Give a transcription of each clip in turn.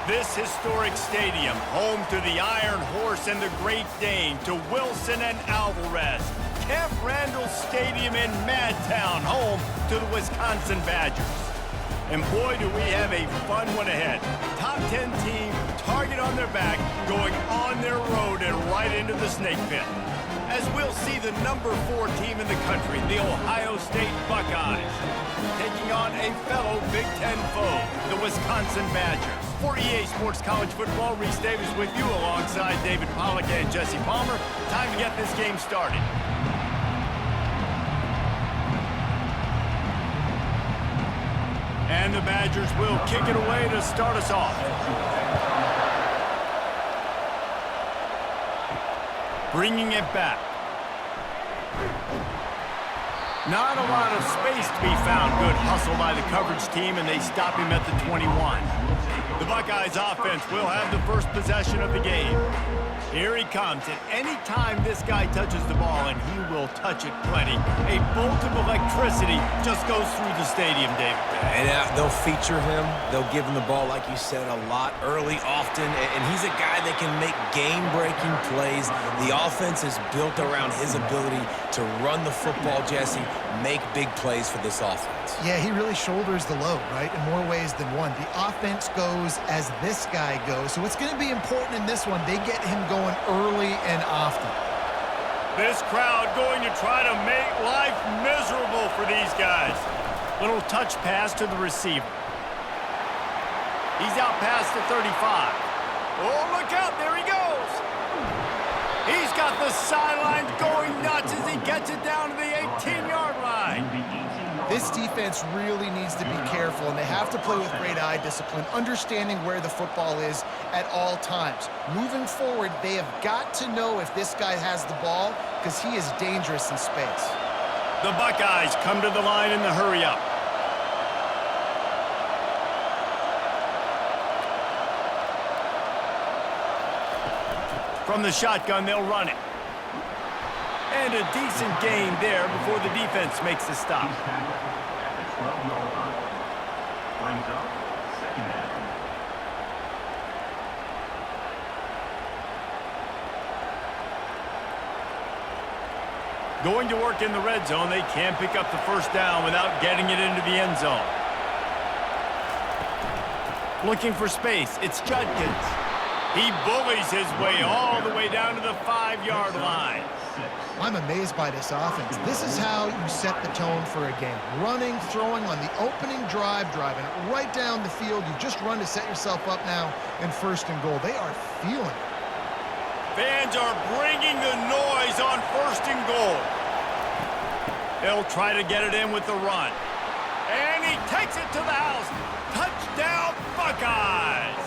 This historic stadium, home to the Iron Horse and the Great Dane, to Wilson and Alvarez. Camp Randall Stadium in Madtown, home to the Wisconsin Badgers. And boy, do we have a fun one ahead. Top 10 team, target on their back, going on their road and right into the snake pit. As we'll see the number 4 team in the country, the Ohio State Buckeyes, taking on a fellow Big Ten foe, the Wisconsin Badgers. For EA Sports College Football, Reese Davis with you alongside David Pollack and Jesse Palmer. Time to get this game started. And the Badgers will kick it away to start us off. Bringing it back. Not a lot of space to be found. Good hustle by the coverage team, and they stop him at the 21. The Buckeyes offense will have the first possession of the game. Here he comes, and any time this guy touches the ball, and he will touch it plenty, a bolt of electricity just goes through the stadium, David. And they'll feature him. They'll give him the ball, like you said, a lot, early, often, and he's a guy that can make game-breaking plays. The offense is built around his ability to run the football, Jesse, make big plays for this offense. Yeah, he really shoulders the load, right, in more ways than one. The offense goes as this guy goes, so it's going to be important in this one. They get him going early and often. This crowd going to try to make life miserable for these guys. Little touch pass to the receiver. He's out past the 35. Oh, look out, there he goes. He's got the sidelines going nuts as he gets it down to the 18-yard line. This defense really needs to be careful, and they have to play with great eye discipline, understanding where the football is at all times. Moving forward, they have got to know if this guy has the ball, because he is dangerous in space. The Buckeyes come to the line in the hurry-up. From the shotgun, they'll run it. And a decent gain there before the defense makes the stop. Going to work in the red zone, they can pick up the first down without getting it into the end zone. Looking for space, it's Judkins. He bullies his way all the way down to the 5-yard line. I'm amazed by this offense. This is how you set the tone for a game. Running, throwing on the opening drive, driving it right down the field. You just run to set yourself up now in 1st and goal. They are feeling it. Fans are bringing the noise on 1st and goal. They'll try to get it in with the run. And he takes it to the house. Touchdown, Buckeyes!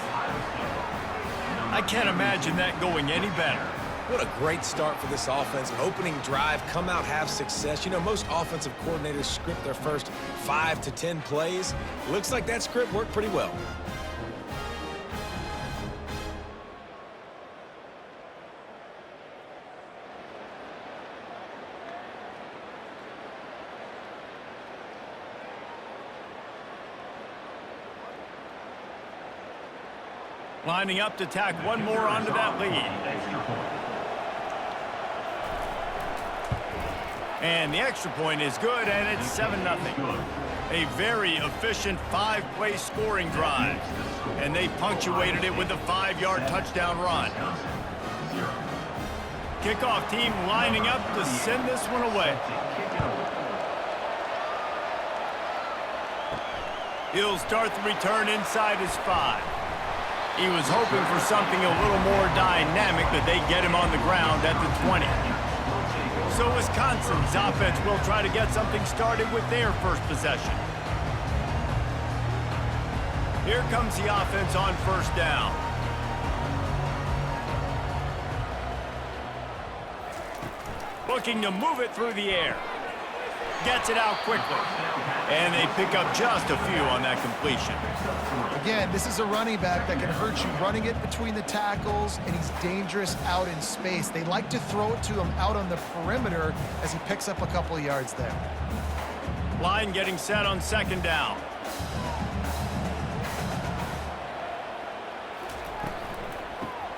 I can't imagine that going any better. What a great start for this offense. An opening drive, come out, have success. You know, most offensive coordinators script their first 5 to 10 plays. Looks like that script worked pretty well. Lining up to tack one more onto that lead. And the extra point is good, and it's 7-0. A very efficient 5-play scoring drive. And they punctuated it with a 5-yard touchdown run. Kickoff team lining up to send this one away. He'll start the return inside his 5. He was hoping for something a little more dynamic, but they get him on the ground at the 20. So Wisconsin's offense will try to get something started with their first possession. Here comes the offense on 1st down. Looking to move it through the air. Gets it out quickly. And they pick up just a few on that completion. Again, this is a running back that can hurt you, running it between the tackles, and he's dangerous out in space. They like to throw it to him out on the perimeter as he picks up a couple of yards there. Line getting set on 2nd down.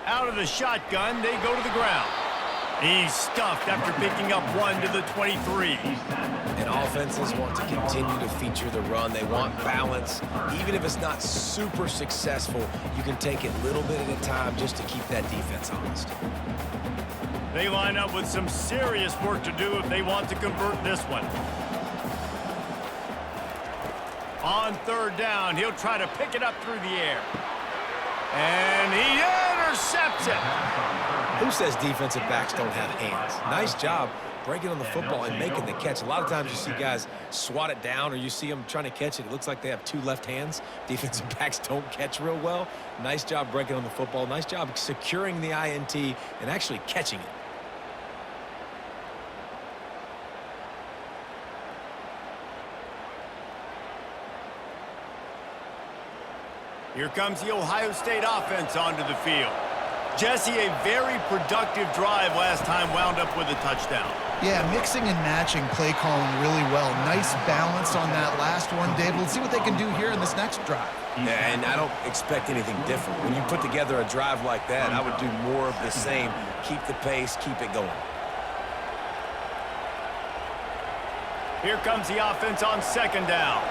Out of the shotgun, they go to the ground. He's stuffed after picking up one to the 23. And offenses want to continue to feature the run. They want balance. Even if it's not super successful, you can take it a little bit at a time just to keep that defense honest. They line up with some serious work to do if they want to convert this one. On third down, he'll try to pick it up through the air. And he intercepts it. Who says defensive backs don't have hands? Nice job breaking on the football and making the catch. A lot of times you see guys swat it down or you see them trying to catch it. It looks like they have two left hands. Defensive backs don't catch real well. Nice job breaking on the football. Nice job securing the INT and actually catching it. Here comes the Ohio State offense onto the field. Jesse, a very productive drive last time wound up with a touchdown. Yeah, mixing and matching play calling really well. Nice balance on that last one, Dave. Let's see what they can do here in this next drive. Yeah, and I don't expect anything different. When you put together a drive like that, I would do more of the same. Keep the pace, keep it going. Here comes the offense on second down.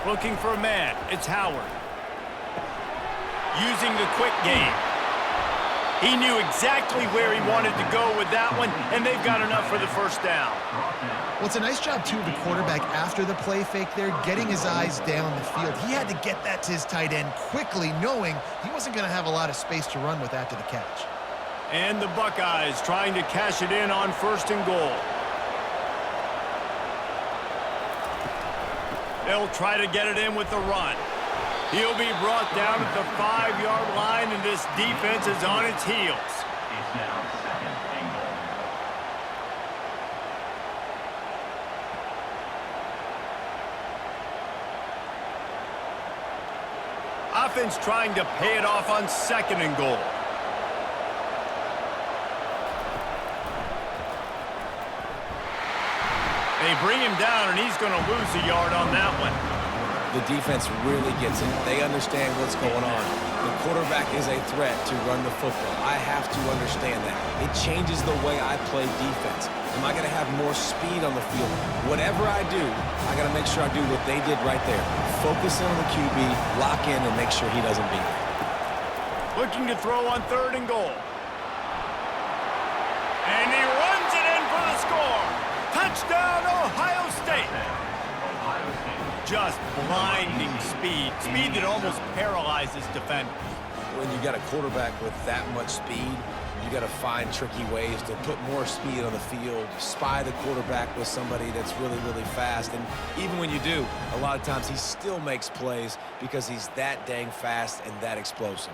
Looking for a man. It's Howard. Using the quick game. He knew exactly where he wanted to go with that one, and they've got enough for the first down. Well, it's a nice job, too, of the quarterback after the play fake there, getting his eyes down the field. He had to get that to his tight end quickly, knowing he wasn't going to have a lot of space to run with after the catch. And the Buckeyes trying to cash it in on first and goal. They'll try to get it in with the run. He'll be brought down at the 5-yard line, and this defense is on its heels. It's now second and goal. Offense trying to pay it off on second and goal. They bring him down, and he's going to lose a yard on that one. The defense really gets it. They understand what's going on. The quarterback is a threat to run the football. I have to understand that. It changes the way I play defense. Am I going to have more speed on the field? Whatever I do, I got to make sure I do what they did right there. Focus in on the QB, lock in, and make sure he doesn't beat me. Looking to throw on third and goal. And he runs it in for the score. Touchdown, Ohio State. Just blinding speed. Speed that almost paralyzes defenders. When you got a quarterback with that much speed, you got to find tricky ways to put more speed on the field, spy the quarterback with somebody that's really, really fast. And even when you do, a lot of times he still makes plays because he's that dang fast and that explosive.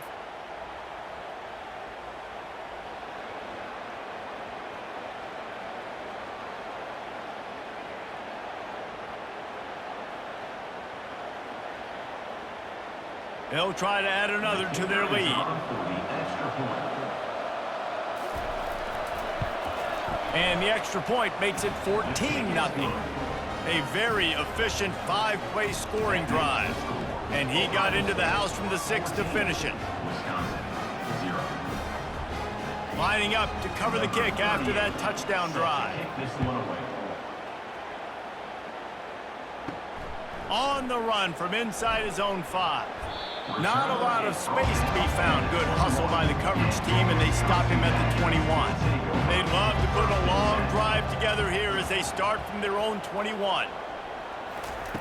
They'll try to add another to their lead. And the extra point makes it 14-0. A very efficient 5-play scoring drive. And he got into the house from the 6 to finish it. Lining up to cover the kick after that touchdown drive. On the run from inside his own 5. Not a lot of space to be found. Good hustle by the coverage team, and they stop him at the 21. They'd love to put a long drive together here as they start from their own 21.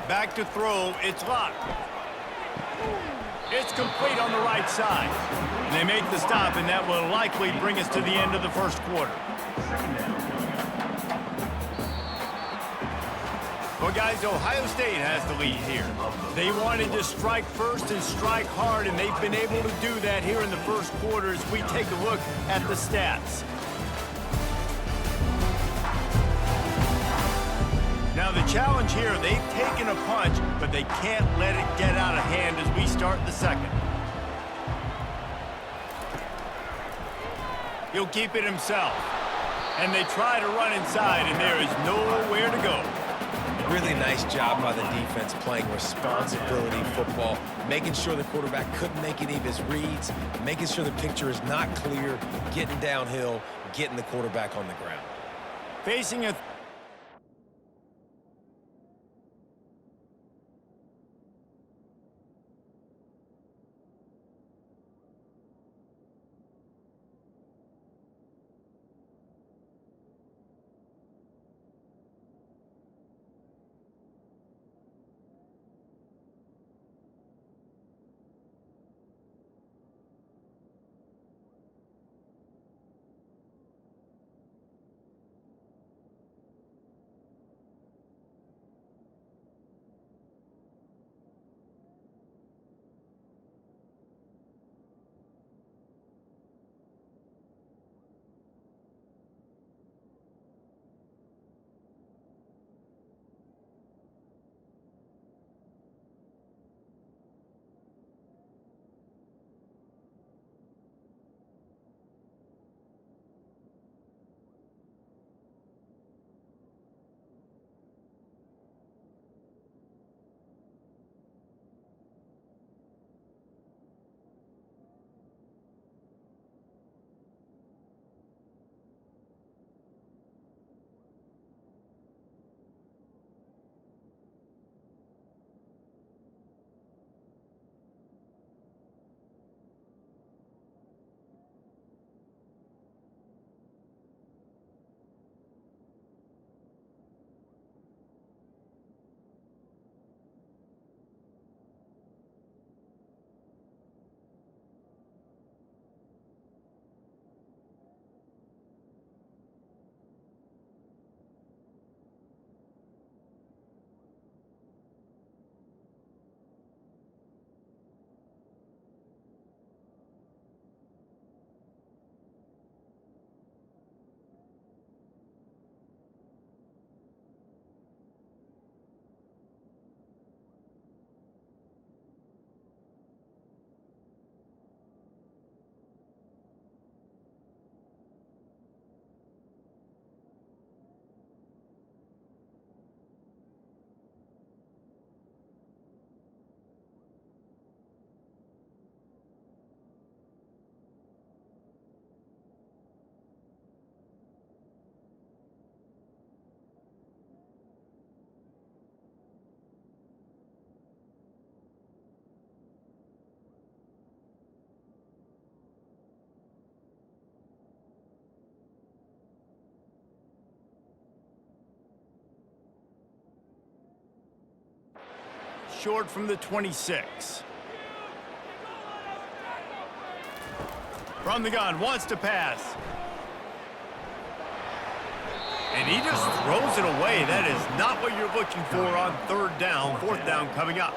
Back to throw. It's locked. It's complete on the right side. They make the stop, and that will likely bring us to the end of the first quarter. Well, guys, Ohio State has the lead here. They wanted to strike first and strike hard, and they've been able to do that here in the first quarter as we take a look at the stats. Now, the challenge here, they've taken a punch, but they can't let it get out of hand as we start the second. He'll keep it himself. And they try to run inside, and there is nowhere to go. Really nice job by the defense playing responsibility football, making sure the quarterback couldn't make any of his reads, making sure the picture is not clear, getting downhill, getting the quarterback on the ground. Facing a short from the 26. From the gun, wants to pass. And he just throws it away. That is not what you're looking for on third down. Fourth down coming up.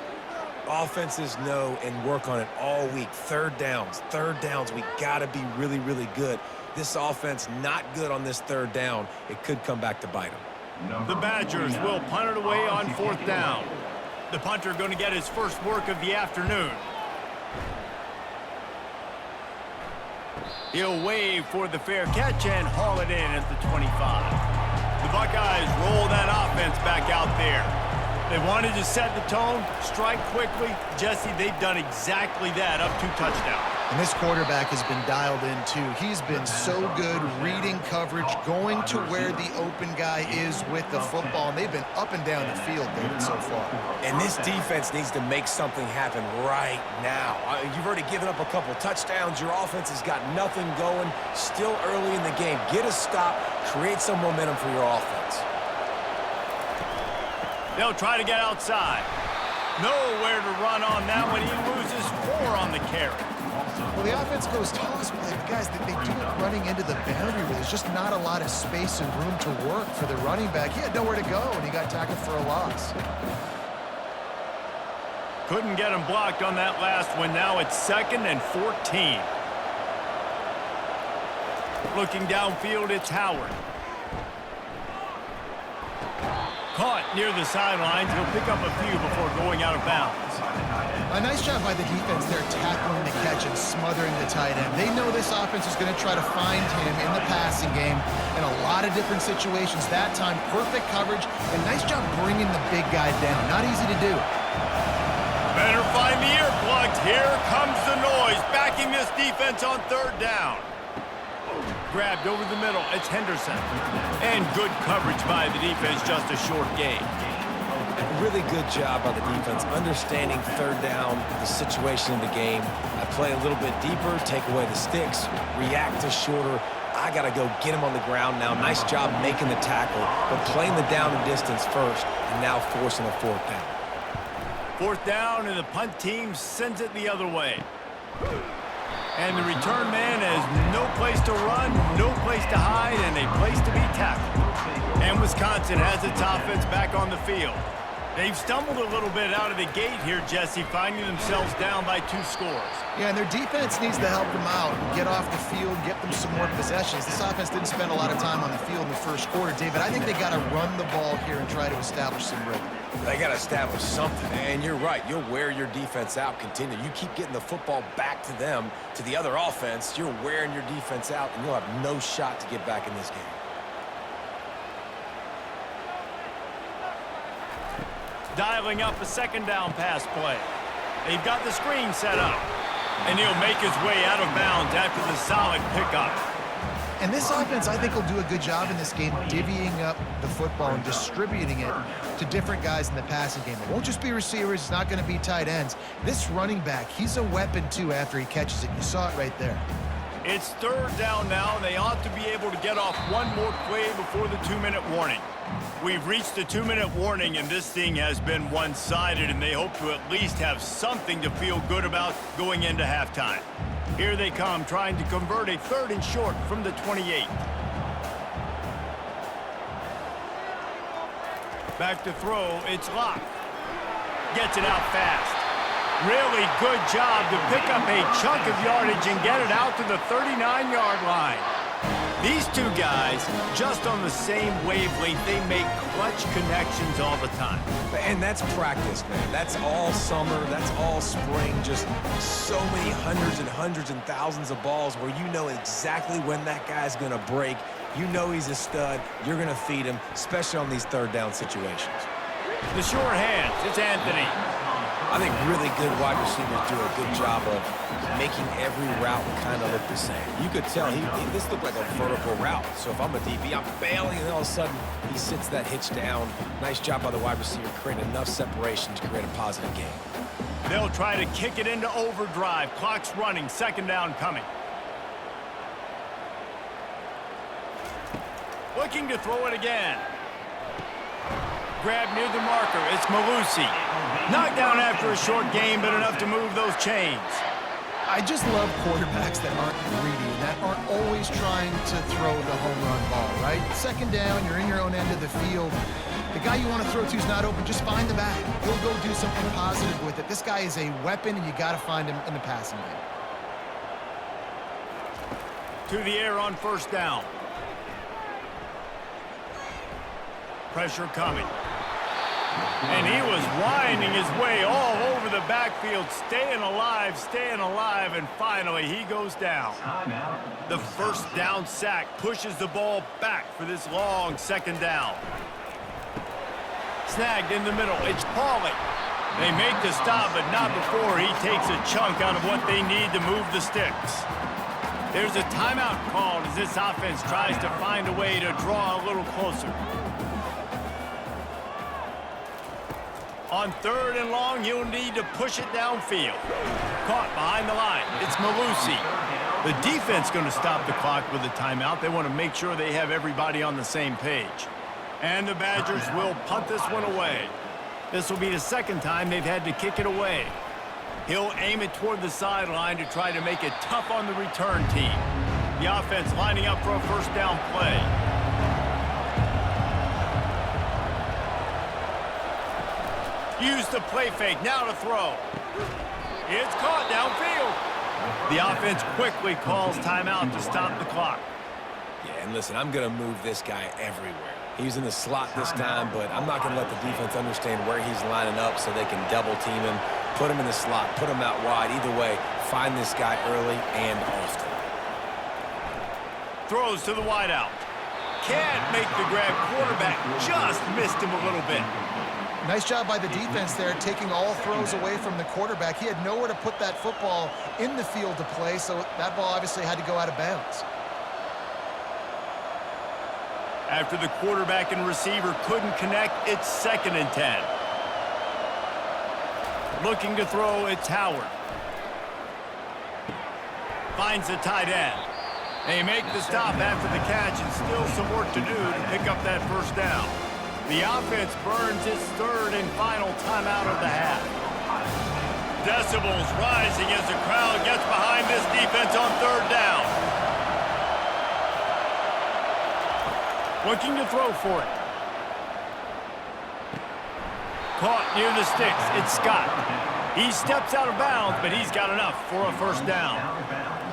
Offenses know and work on it all week. Third downs, we got to be really, really good. This offense not good on this third down. It could come back to bite them. The Badgers will punt it away on fourth down. The punter going to get his first work of the afternoon. He'll wave for the fair catch and haul it in at the 25. The Buckeyes roll that offense back out there. They wanted to set the tone, strike quickly. Jesse, they've done exactly that, up 2 touchdowns. And this quarterback has been dialed in, too. He's been so good reading coverage, going to where the open guy is with the football. And they've been up and down the field, David, so far. And this defense needs to make something happen right now. You've already given up a couple touchdowns. Your offense has got nothing going. Still early in the game. Get a stop. Create some momentum for your offense. They'll try to get outside. Nowhere to run on that one. He loses 4 on the carry. Well, the offense goes toss, but guys, they do it running into the boundary where there's just not a lot of space and room to work for the running back. He had nowhere to go, and he got tackled for a loss. Couldn't get him blocked on that last one. Now it's 2nd and 14. Looking downfield, it's Howard. Caught near the sidelines. He'll pick up a few before going out of bounds. A nice job by the defense there tackling the catch and smothering the tight end. They know this offense is going to try to find him in the passing game in a lot of different situations. That time, perfect coverage and nice job bringing the big guy down. Not easy to do. Better find the earplugs. Here comes the noise, backing this defense on third down. Grabbed over the middle. It's Henderson. And good coverage by the defense, just a short gain. Really good job by the defense, understanding third down, the situation in the game. I play a little bit deeper, take away the sticks, react to shorter. I got to go get him on the ground now. Nice job making the tackle, but playing the down and distance first, and now forcing a fourth down. Fourth down, and the punt team sends it the other way. And the return man has no place to run, no place to hide, and a place to be tackled. And Wisconsin has its offense back on the field. They've stumbled a little bit out of the gate here, Jesse, finding themselves down by 2 scores. Yeah, and their defense needs to help them out, get off the field, get them some more possessions. This offense didn't spend a lot of time on the field in the first quarter, David. I think they got to run the ball here and try to establish some rhythm. They got to establish something, and you're right. You'll wear your defense out, continue. You keep getting the football back to them, to the other offense, you're wearing your defense out, and you'll have no shot to get back in this game. Dialing up a second down pass play. They've got the screen set up. And he'll make his way out of bounds after the solid pickup. And this offense, I think, will do a good job in this game divvying up the football and distributing it to different guys in the passing game. It won't just be receivers. It's not going to be tight ends. This running back, he's a weapon, too, after he catches it. You saw it right there. It's third down now, and they ought to be able to get off one more play before the 2-minute warning. We've reached the 2-minute warning, and this thing has been one-sided, and they hope to at least have something to feel good about going into halftime. Here they come, trying to convert a 3rd and short from the 28. Back to throw, it's Locke. Gets it out fast. Really good job to pick up a chunk of yardage and get it out to the 39-yard line. These two guys, just on the same wavelength, they make clutch connections all the time. And that's practice, man. That's all summer. That's all spring. Just so many hundreds and thousands of balls where you know exactly when that guy's going to break. You know he's a stud. You're going to feed him, especially on these third down situations. The short hands, it's Anthony. I think really good wide receivers do a good job of making every route kind of look the same. You could tell this looked like a vertical route. So if I'm a DB, I'm bailing, and then all of a sudden he sits that hitch down. Nice job by the wide receiver, creating enough separation to create a positive game. They'll try to kick it into overdrive. Clock's running, 2nd down coming. Looking to throw it again. Grab near the marker. It's Malusi. Knocked down after a short game, but enough to move those chains. I just love quarterbacks that aren't greedy, that aren't always trying to throw the home run ball, right? 2nd down, you're in your own end of the field. The guy you want to throw to is not open. Just find the back. He'll go do something positive with it. This guy is a weapon, and you got to find him in the passing game. To the air on 1st down. Pressure coming. And he was winding his way all over the backfield, staying alive, and finally he goes down. The 1st down sack pushes the ball back for this long 2nd down. Snagged in the middle, it's Pauly. They make the stop, but not before he takes a chunk out of what they need to move the sticks. There's a timeout called as this offense tries to find a way to draw a little closer. On 3rd and long, he'll need to push it downfield. Caught behind the line. It's Malusi. The defense going to stop the clock with a timeout. They want to make sure they have everybody on the same page. And the Badgers will punt this one away. This will be the 2nd time they've had to kick it away. He'll aim it toward the sideline to try to make it tough on the return team. The offense lining up for a 1st down play. Use the play fake, now to throw. It's caught downfield. The offense quickly calls timeout to stop the clock. Yeah, and listen, I'm going to move this guy everywhere. He's in the slot this time, but I'm not going to let the defense understand where he's lining up so they can double team him, put him in the slot, put him out wide. Either way, find this guy early and often. Throws to the wideout. Can't make the grab. Quarterback just missed him a little bit. Nice job by the defense there, taking all throws away from the quarterback. He had nowhere to put that football in the field to play, so that ball obviously had to go out of bounds. After the quarterback and receiver couldn't connect, it's 2nd and 10. Looking to throw, it's Howard. Finds the tight end. They make the stop after the catch, and still some work to do to pick up that first down. The offense burns its 3rd and final timeout of the half. Decibels rising as the crowd gets behind this defense on 3rd down. Looking to throw for it. Caught near the sticks. It's Scott. He steps out of bounds, but he's got enough for a first down.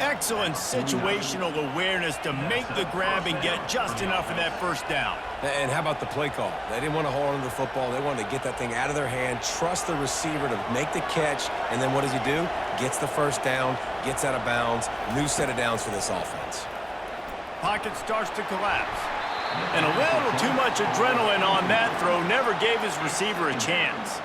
Excellent situational awareness to make the grab and get just enough of that first down. And how about the play call? They didn't want to hold on to the football. They wanted to get that thing out of their hand, trust the receiver to make the catch, and then what does he do? Gets the first down, gets out of bounds. New set of downs for this offense. Pocket starts to collapse. And a little too much adrenaline on that throw never gave his receiver a chance.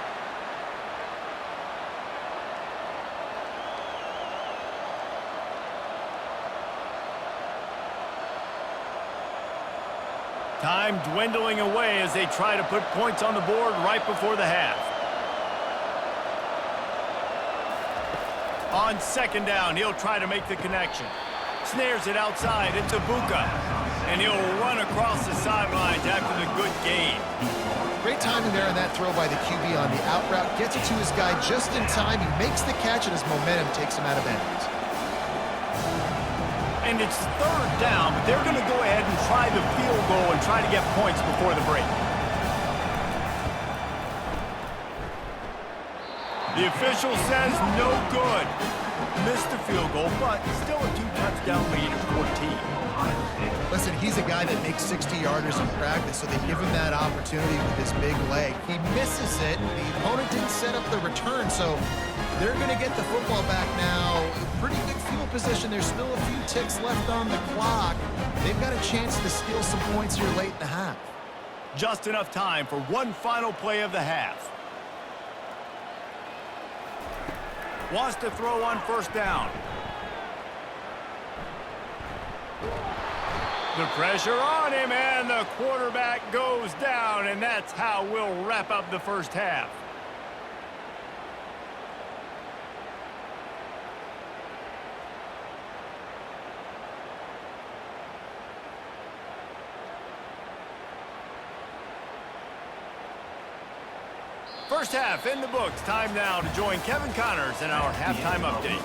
Time dwindling away as they try to put points on the board right before the half. On 2nd down, he'll try to make the connection. Snares it outside into Buka. And he'll run across the sidelines after the good gain. Great timing there on that throw by the QB on the out route. Gets it to his guy just in time. He makes the catch, and his momentum takes him out of bounds. And it's 3rd down, but they're going to go ahead and try the field goal and try to get points before the break. The official says no good. Missed the field goal, but still a 2-touchdown lead at 14. Listen, he's a guy that makes 60-yarders in practice, so they give him that opportunity with his big leg. He misses it. The opponent didn't set up the return, so they're going to get the football back now. Pretty good field position. There's still a few ticks left on the clock. They've got a chance to steal some points here late in the half. Just enough time for one final play of the half. Wants to throw on 1st down. The pressure on him, and the quarterback goes down, and that's how we'll wrap up the first half. First half in the books. Time now to join Kevin Connors in our halftime update.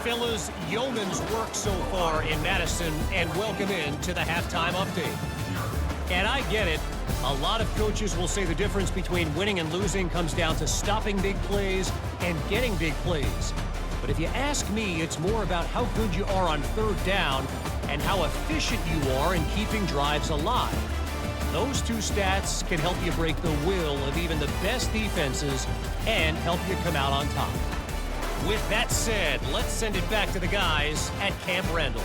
Fellas, yeoman's work so far in Madison, and welcome in to the halftime update. And I get it. A lot of coaches will say the difference between winning and losing comes down to stopping big plays and getting big plays. But if you ask me, it's more about how good you are on 3rd down and how efficient you are in keeping drives alive. Those two stats can help you break the will of even the best defenses and help you come out on top. With that said, let's send it back to the guys at Camp Randall.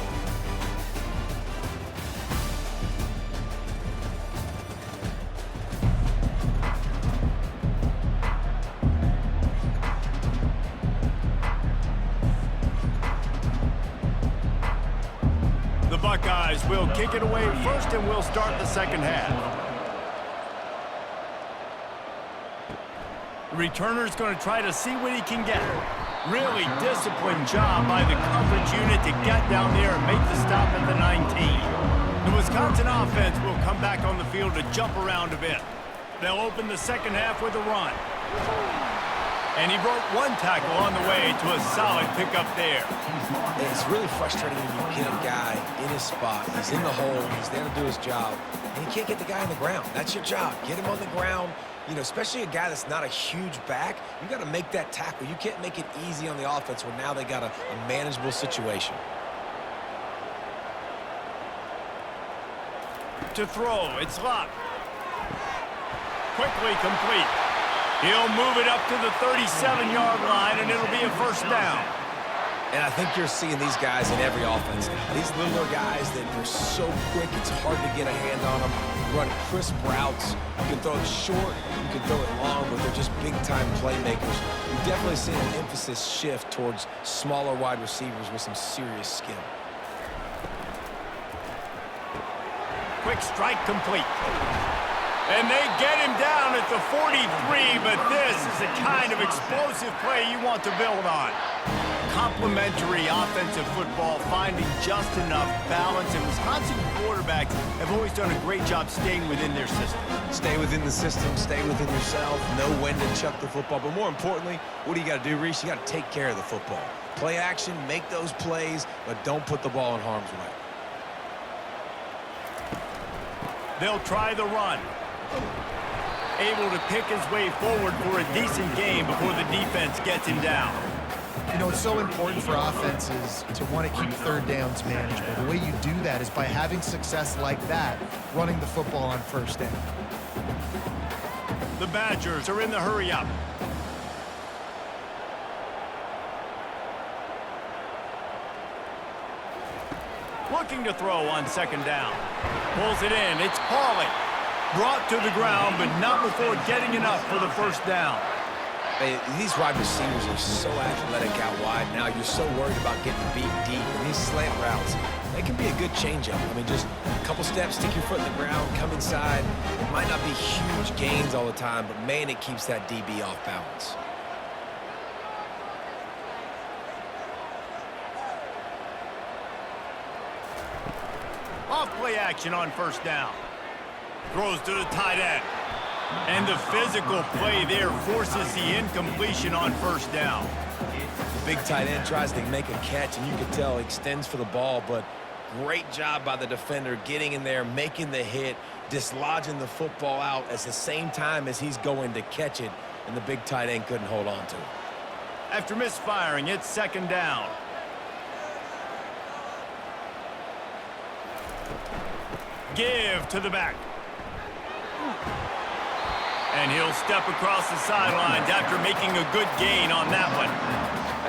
The Buckeyes will kick it away first, and we'll start the second half. The returner's going to try to see what he can get. Really disciplined job by the coverage unit to get down there and make the stop at the 19. The Wisconsin offense will come back on the field to jump around a bit. They'll open the second half with a run. And he broke one tackle on the way to a solid pickup there. It's really frustrating when you get a guy in his spot. He's in the hole. He's there to do his job. And you can't get the guy on the ground. That's your job. Get him on the ground. You know, especially a guy that's not a huge back. You got to make that tackle. You can't make it easy on the offense when now they got a manageable situation. To throw, it's Locke. Quickly complete. He'll move it up to the 37-yard line, and it'll be a first down. And I think you're seeing these guys in every offense now. These littler guys that they're so quick, it's hard to get a hand on them. Run crisp routes. You can throw it short, you can throw it long, but they're just big-time playmakers. You've definitely seen an emphasis shift towards smaller wide receivers with some serious skill. Quick strike complete. And they get him down at the 43, but this is the kind of explosive play you want to build on. Complementary offensive football, finding just enough balance, and Wisconsin quarterbacks have always done a great job staying within their system. Stay within the system, stay within yourself, know when to chuck the football. But more importantly, what do you got to do, Reese? You got to take care of the football. Play action, make those plays, but don't put the ball in harm's way. They'll try the run. Able to pick his way forward for a decent game before the defense gets him down. You know, it's so important for offenses to want to keep third downs manageable. The way you do that is by having success like that, running the football on first down. The Badgers are in the hurry up. Looking to throw on second down. Pulls it in. It's Pauly. Brought to the ground, but not before getting enough for the first down. Hey, these wide receivers are so athletic out wide now. You're so worried about getting beat deep. And these slant routes, they can be a good changeup. I mean, just a couple steps, stick your foot in the ground, come inside. It might not be huge gains all the time, but, man, it keeps that DB off balance. Off play action on first down. Throws to the tight end. And the physical play there forces the incompletion on first down. The big tight end tries to make a catch, and you can tell he extends for the ball, but great job by the defender getting in there, making the hit, dislodging the football out at the same time as he's going to catch it, and the big tight end couldn't hold on to it. After misfiring, it's second down. Give to the back. And he'll step across the sidelines after making a good gain on that one.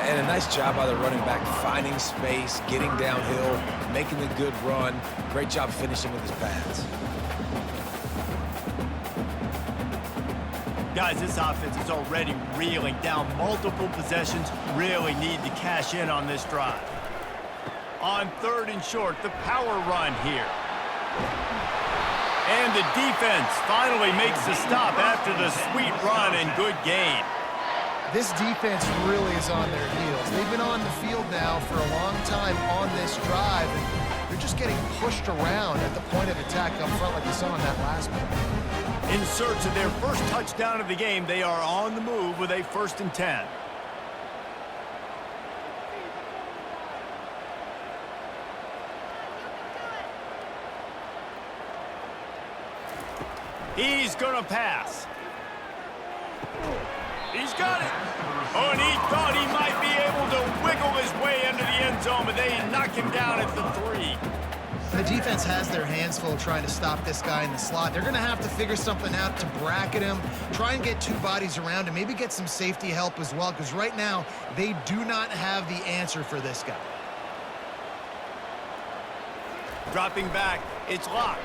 And a nice job by the running back, finding space, getting downhill, making a good run. Great job finishing with his pads. Guys, this offense is already reeling down multiple possessions. Really need to cash in on this drive. On third and short, the power run here. And the defense finally makes the stop after the sweet run and good gain. This defense really is on their heels. They've been on the field now for a long time on this drive, and they're just getting pushed around at the point of attack up front like we saw on that last one. In search of their first touchdown of the game, they are on the move with a 1st and 10. He's gonna pass. He's got it. Oh, and he thought he might be able to wiggle his way into the end zone, but they knock him down at the 3. The defense has their hands full trying to stop this guy in the slot. They're going to have to figure something out to bracket him, try and get two bodies around him, maybe get some safety help as well, because right now they do not have the answer for this guy. Dropping back, it's Locke.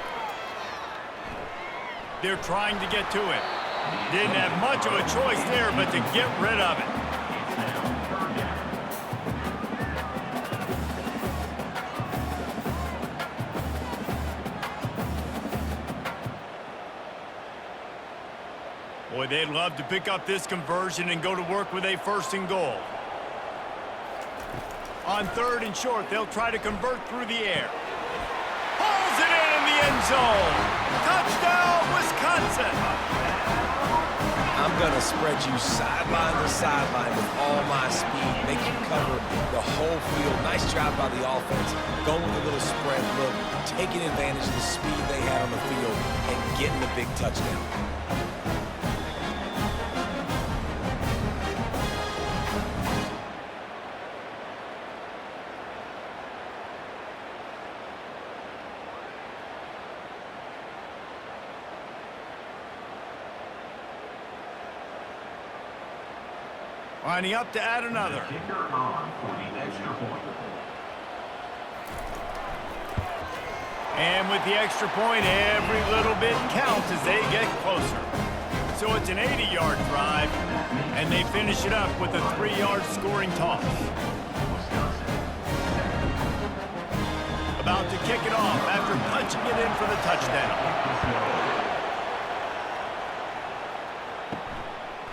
They're trying to get to it. Didn't have much of a choice there, but to get rid of it. Boy, they'd love to pick up this conversion and go to work with a 1st and goal. On third and short, they'll try to convert through the air. Pulls it in the end zone. Touchdown, Wisconsin. I'm going to spread you sideline to sideline with all my speed, make you cover the whole field. Nice job by the offense, going with a little spread look, taking advantage of the speed they had on the field, and getting the big touchdown. Lining up to add another. Kicker on for the extra point. And with the extra point, every little bit counts as they get closer. So it's an 80-yard drive, and they finish it up with a 3-yard scoring toss. About to kick it off after punching it in for the touchdown.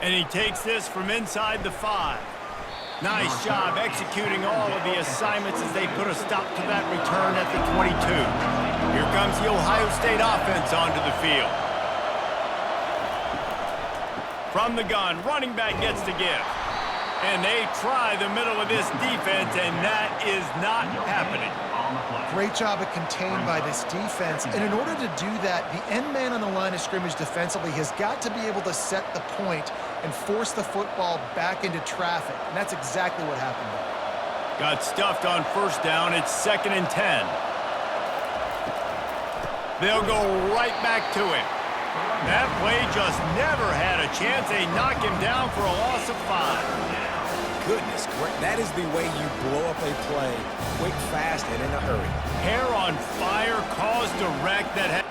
And he takes this from inside the 5. Nice job executing all of the assignments as they put a stop to that return at the 22. Here comes the Ohio State offense onto the field. From the gun, running back gets to give. And they try the middle of this defense, and that is not happening. Great job of contained by this defense. And in order to do that, the end man on the line of scrimmage defensively has got to be able to set the point and force the football back into traffic. And that's exactly what happened there. Got stuffed on first down. It's 2nd and 10. They'll go right back to him. That play just never had a chance. They knock him down for a loss of 5. Goodness, that is the way you blow up a play, quick, fast, and in a hurry. Hair on fire caused a wreck that had...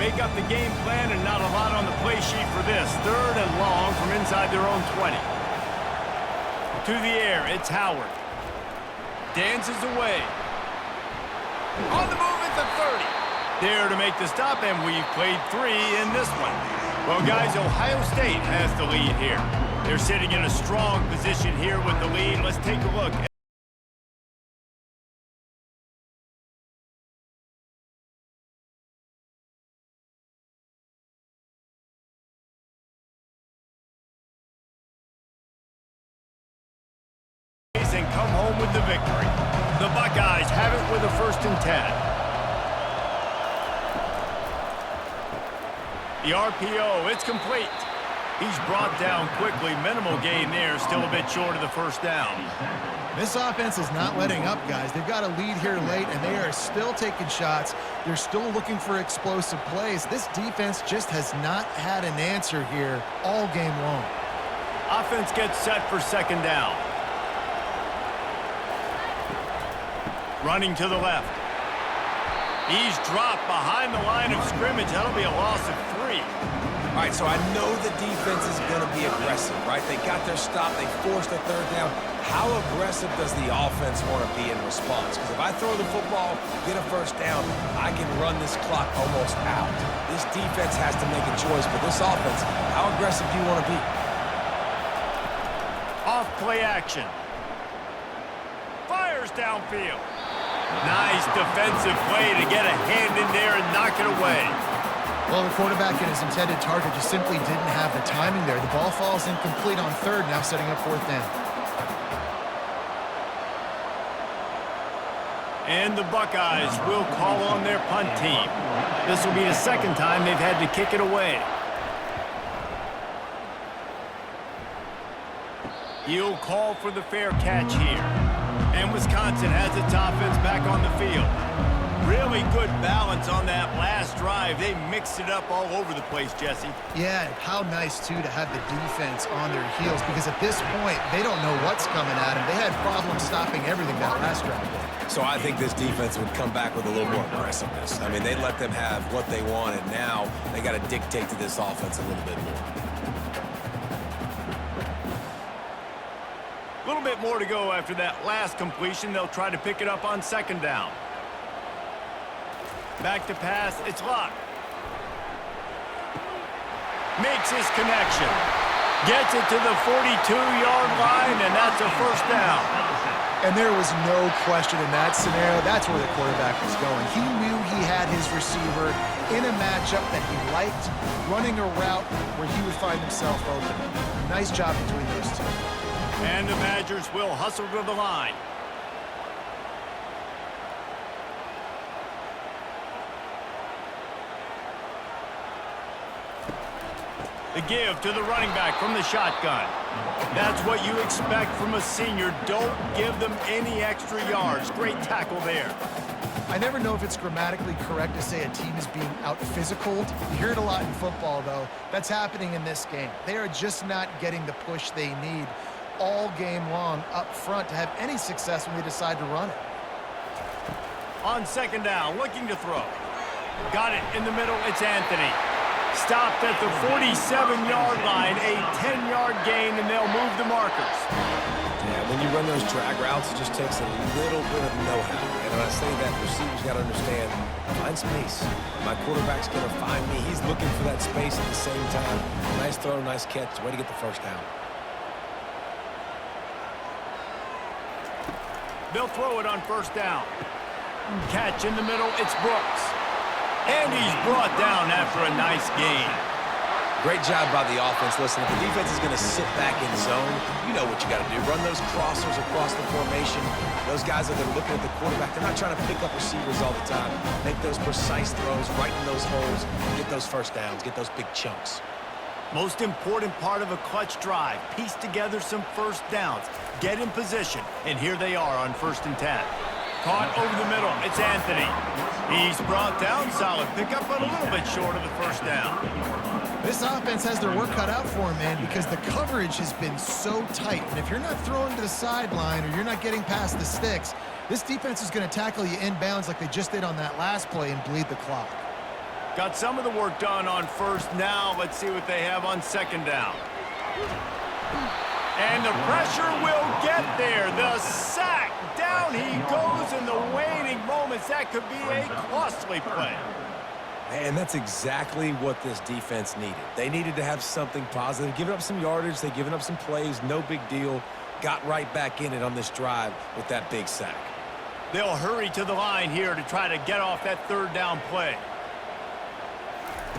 make up the game plan and not a lot on the play sheet for this. 3rd and long from inside their own 20. To the air, it's Howard. Dances away. On the move at the 30. There to make the stop, and we've played 3 in this one. Well, guys, Ohio State has the lead here. They're sitting in a strong position here with the lead. Let's take a look. And come home with the victory. The Buckeyes have it with a 1st and 10. The RPO, it's complete. He's brought down quickly. Minimal gain there, still a bit short of the 1st down. This offense is not letting up, guys. They've got a lead here late, and they are still taking shots. They're still looking for explosive plays. This defense just has not had an answer here all game long. Offense gets set for 2nd down. Running to the left. He's dropped behind the line of scrimmage. That'll be a loss of 3. All right, so I know the defense is going to be aggressive, right? They got their stop. They forced a 3rd down. How aggressive does the offense want to be in response? Because if I throw the football, get a 1st down, I can run this clock almost out. This defense has to make a choice. But this offense, how aggressive do you want to be? Off play action. Fires downfield. Nice defensive play to get a hand in there and knock it away. Well, the quarterback and his intended target just simply didn't have the timing there. The ball falls incomplete on 3rd, now setting up 4th down. And the Buckeyes will call on their punt team. This will be the 2nd time they've had to kick it away. He'll call for the fair catch here. And Wisconsin has its offense back on the field. Really good balance on that last drive. They mixed it up all over the place, Jesse. Yeah, how nice, too, to have the defense on their heels, because at this point, they don't know what's coming at them. They had problems stopping everything that last drive. So I think this defense would come back with a little more aggressiveness. I mean, they let them have what they wanted. Now they got to dictate to this offense a little bit more. A little bit more to go after that last completion. They'll try to pick it up on 2nd down. Back to pass. It's Locke. Makes his connection. Gets it to the 42-yard line, and that's a 1st down. And there was no question in that scenario. That's where the quarterback was going. He knew he had his receiver in a matchup that he liked, running a route where he would find himself open. Nice job between those two. And the Badgers will hustle to the line. The give to the running back from the shotgun. That's what you expect from a senior. Don't give them any extra yards. Great tackle there. I never know if it's grammatically correct to say a team is being out-physicaled. You hear it a lot in football, though. That's happening in this game. They are just not getting the push they need all game long up front to have any success when they decide to run it. On 2nd down, looking to throw. Got it in the middle. It's Anthony. Stopped at the 47-yard line, a 10-yard gain, and they'll move the markers. Yeah, when you run those drag routes, it just takes a little bit of know-how. And when I say that, receivers got to understand, find space. My quarterback's going to find me. He's looking for that space at the same time. Nice throw, nice catch. Way to get the 1st down. They'll throw it on 1st down. Catch in the middle, it's Brooks. And he's brought down after a nice gain. Great job by the offense. Listen, if the defense is going to sit back in zone, you know what you got to do. Run those crossers across the formation. Those guys that are looking at the quarterback, they're not trying to pick up receivers all the time. Make those precise throws, right in those holes, get those 1st downs, get those big chunks. Most important part of a clutch drive, piece together some 1st downs, get in position, and here they are on 1st and 10. Caught over the middle, it's Anthony. He's brought down, solid pickup, but a little bit short of the 1st down. This offense has their work cut out for them, man, because the coverage has been so tight. And if you're not throwing to the sideline or you're not getting past the sticks, this defense is going to tackle you inbounds like they just did on that last play and bleed the clock. Got some of the work done on first. Now let's see what they have on second down. And the pressure will get there. The sack. Down he goes in the waning moments. That could be a costly play. And that's exactly what this defense needed. They needed to have something positive. Giving up some yardage, they've given up some plays, no big deal. Got right back in it on this drive with that big sack. They'll hurry to the line here to try to get off that third down play.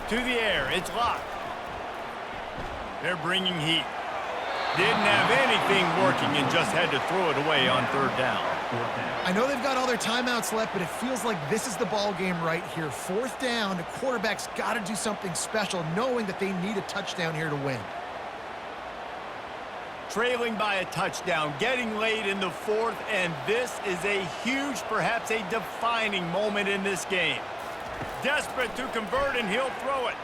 To the air, it's locked. They're bringing heat. Didn't have anything working and just had to throw it away on third down. I know they've got all their timeouts left, but it feels like this is the ball game right here. Fourth down, the quarterback's got to do something special, knowing that they need a touchdown here to win. Trailing by a touchdown, getting late in the fourth, and this is a huge, perhaps a defining moment in this game. Desperate to convert, and he'll throw it.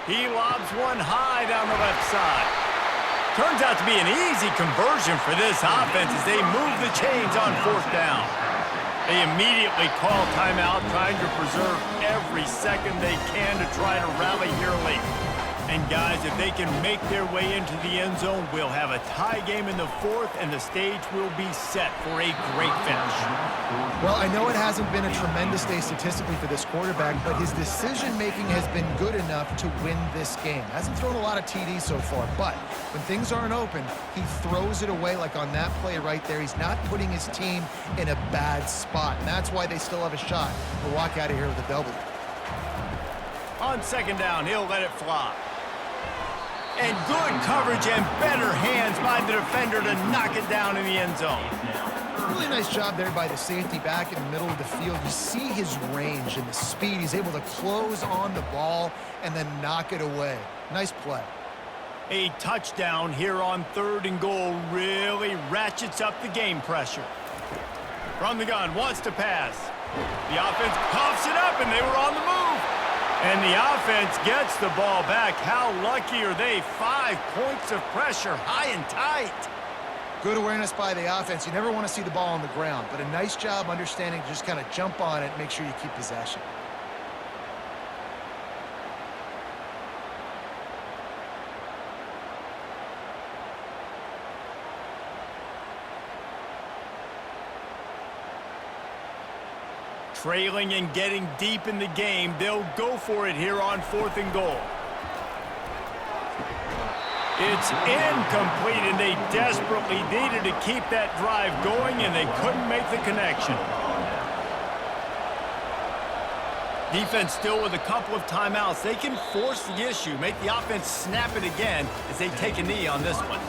He lobs one high down the left side. Turns out to be an easy conversion for this offense as they move the chains on fourth down. They immediately call timeout, trying to preserve every second they can to try to rally here late. And guys, if they can make their way into the end zone, we'll have a tie game in the fourth, and the stage will be set for a great finish. Well, I know it hasn't been a tremendous day statistically for this quarterback, but his decision-making has been good enough to win this game. Hasn't thrown a lot of TDs so far, but when things aren't open, he throws it away like on that play right there. He's not putting his team in a bad spot, and that's why they still have a shot to walk out of here with a W. On second down, he'll let it fly. And good coverage and better hands by the defender to knock it down in the end zone. Really nice job there by the safety back in the middle of the field. You see his range and the speed. He's able to close on the ball and then knock it away. Nice play. A touchdown here on third and goal really ratchets up the game pressure. From the gun, wants to pass. The offense puffs it up, and they were on the move. And the offense gets the ball back. How lucky are they? 5 points of pressure, high and tight. Good awareness by the offense. You never want to see the ball on the ground, but a nice job understanding to just kind of jump on it and make sure you keep possession. Trailing and getting deep in the game, they'll go for it here on fourth and goal. It's incomplete, and they desperately needed to keep that drive going, and they couldn't make the connection. Defense still with a couple of timeouts. They can force the issue, make the offense snap it again as they take a knee on this one.